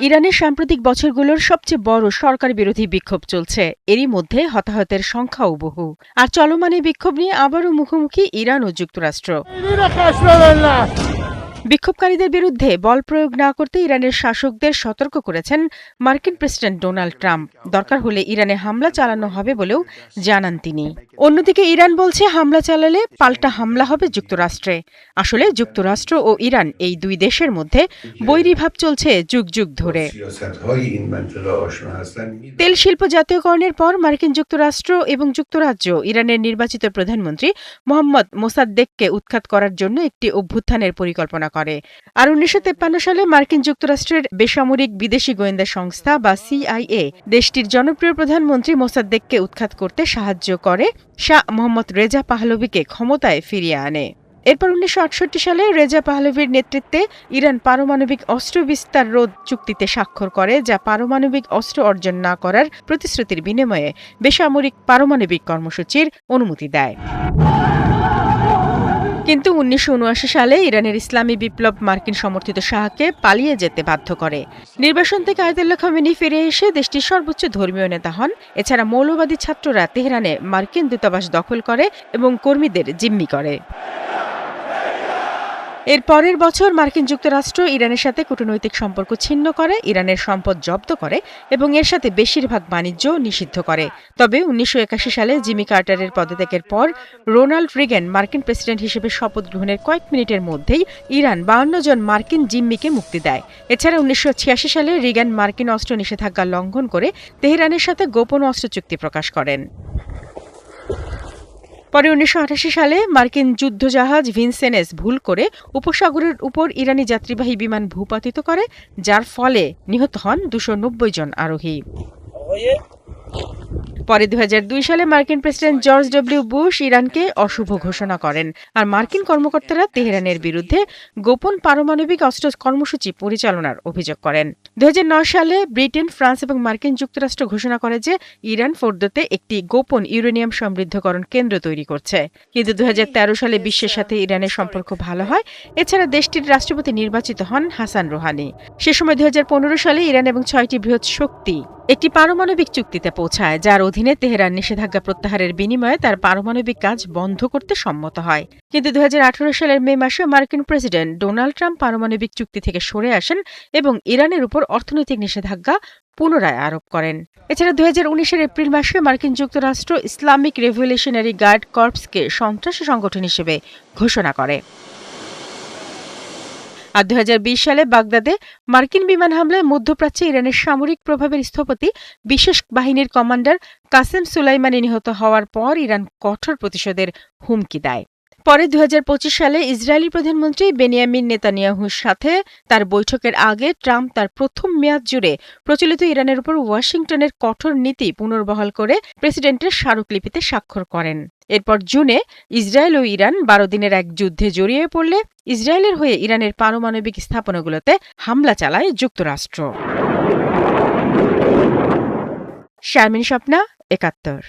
ইরানের সাম্প্রতিক বছরগুলোর সবচেয়ে বড় সরকার বিরোধী বিক্ষোভ চলছে। এরই মধ্যে হতাহতের সংখ্যাও বহু। আর চলমান এই বিক্ষোভ নিয়ে আবারও মুখোমুখি ইরান ও যুক্তরাষ্ট্র। বিক্ষোভকারীদের বিরুদ্ধে বল প্রয়োগ না করতে ইরানের শাসকদের সতর্ক করেছেন মার্কিন প্রেসিডেন্ট ডোনাল্ড ট্রাম্প। দরকার হলে ইরানে হামলা চালানো হবে বলেও জানান তিনি। অন্যদিকে ইরান বলছে হামলা চালালে পাল্টা হামলা হবে যুক্তরাষ্ট্রে। আসলে যুক্তরাষ্ট্র ও ইরান এই দুই দেশের মধ্যে বৈরিভাব চলছে যুগ যুগ ধরে। তেল শিল্প জাতীয়করণের পর মার্কিন যুক্তরাষ্ট্র এবং যুক্তরাজ্য ইরানের নির্বাচিত প্রধানমন্ত্রী মোহাম্মদ মোসাদ্দেককে উৎখাত করার জন্য একটি অভ্যুত্থানের পরিকল্পনা করে। আর ১৯৫৩ সালে মার্কিন যুক্তরাষ্ট্রের বেসামরিক বিদেশি গোয়েন্দা সংস্থা বা CIA দেশটির জনপ্রিয় প্রধানমন্ত্রী মোসাদ্দেককে উৎখাত করতে সাহায্য করে শাহ মোহাম্মদ রেজা পাহলভিকে ক্ষমতায় ফিরিয়ে আনে। এরপর ১৯৬৮ সালে রেজা পাহলভির নেতৃত্বে ইরান পারমাণবিক অস্ত্র বিস্তার রোধ চুক্তিতে স্বাক্ষর করে, যা পারমাণবিক অস্ত্র অর্জন না করার প্রতিশ্রুতির বিনিময়ে বেসামরিক পারমাণবিক কর্মসূচির অনুমতি দেয়। কিন্তু ১৯৭৯ সালে ইরানের ইসলামী বিপ্লব মার্কিন সমর্থিত শাহকে পালিয়ে যেতে বাধ্য করে। নির্বাসন থেকে আয়াতুল্লাহ খামেনি ফিরে এসে দেশটির সর্বোচ্চ ধর্মীয় নেতা হন। এছাড়া মৌলবাদী ছাত্ররা তেহরানে মার্কিন দূতাবাস দখল করে এবং কর্মীদের জিম্মি করে। এর পরের বছর মার্কিন যুক্তরাষ্ট্র ইরানের সাথে কূটনৈতিক সম্পর্ক ছিন্ন করে, ইরানের সম্পদ জব্দ করে এবং এর সাথে বেশিরভাগ বাণিজ্য নিষিদ্ধ করে। তবে ১৯৮১ সালে জিমি কার্টারের পদত্যাগের পর রোনাল্ড রিগান মার্কিন প্রেসিডেন্ট হিসেবে শপথ গ্রহণের কয়েক মিনিটের মধ্যেই ইরান ৫২ জন মার্কিন জিম্মিকে মুক্তি দেয়। এছাড়া ১৯৮৬ সালে রিগান মার্কিন অস্ত্র নিষেধাজ্ঞা লঙ্ঘন করে তেহরানের সাথে গোপন অস্ত্র চুক্তি প্রকাশ করেন। পরে ১৯৮৮ সালে মার্কিন যুদ্ধজাহাজ ভিনসেনেস ভুল করে উপসাগরের উপর ইরানি যাত্রীবাহী বিমান ভূপাতিত করে, যার ফলে নিহত হন ২৯০ জন আরোহী। পরে ২০০২ সালে মার্কিন প্রেসিডেন্ট জর্জ ডব্লিউ বুশ ইরানকে অশুভ ঘোষণা করেন, আর মার্কিন কর্মকর্তারা তেহরানের বিরুদ্ধে গোপন পারমাণবিক অস্ত্র কর্মসূচি পরিচালনার অভিযোগ করেন। ২০০৯ সালে ব্রিটেন, ফ্রান্স এবং মার্কিন যুক্তরাষ্ট্র ঘোষণা করে যে ইরান ফোর্দোতে একটি গোপন ইউরেনিয়াম সমৃদ্ধকরণ কেন্দ্র তৈরি করছে। কিন্তু ২০১৩ সালে বিশ্বের সাথে ইরানের সম্পর্ক ভালো হয়। এছাড়া দেশটির রাষ্ট্রপতি নির্বাচিত হন হাসান রুহানি। সে সময় ২০১৫ সালে ইরান এবং ৬টি বৃহৎ শক্তি একটি পারমাণবিক চুক্তিতে পৌঁছায়, যার অধীনে তেহরান নিষেধাজ্ঞা প্রত্যাহারের বিনিময়ে তার পারমাণবিক কাজ বন্ধ করতে সম্মত হয়। কিন্তু ২০১৮ সালের মে মাসে মার্কিন প্রেসিডেন্ট ডোনাল্ড ট্রাম্প পারমাণবিক চুক্তি থেকে সরে আসেন এবং ইরানের উপর অর্থনৈতিক নিষেধাজ্ঞা পুনরায় আরোপ করেন। এছাড়া ২০১৯ এপ্রিল মাসে মার্কিন যুক্তরাষ্ট্র ইসলামিক রেভলিউশনারি গার্ড কর্পসকে সন্ত্রাসী সংগঠন হিসেবে ঘোষণা করে। আর ২০২০ সালে বাগদাদে মার্কিন বিমান হামলায় মধ্যপ্রাচ্যে ইরানের সামরিক প্রভাবের স্থপতি বিশেষ বাহিনীর কমান্ডার কাসেম সুলাইমানি নিহত হওয়ার পর ইরান কঠোর প্রতিশোধের হুমকি দেয়। পরে ২০২৫ সালে ইসরায়েলি প্রধানমন্ত্রী বেনিয়ামিন নেতানিয়াহুর সাথে তার বৈঠকের আগে ট্রাম্প তার প্রথম মেয়াদ জুড়ে প্রচলিত ইরানের উপর ওয়াশিংটনের কঠোর নীতি পুনর্বহাল করে প্রেসিডেন্টের স্মারকলিপিতে স্বাক্ষর করেন। এরপর জুনে ইসরায়েল ও ইরান ১২ দিনের এক যুদ্ধে জড়িয়ে পড়লে ইসরায়েলের হয়ে ইরানের পারমাণবিক স্থাপনাগুলোতে হামলা চালায় যুক্তরাষ্ট্র। শারমিন স্বপ্না, ৭১।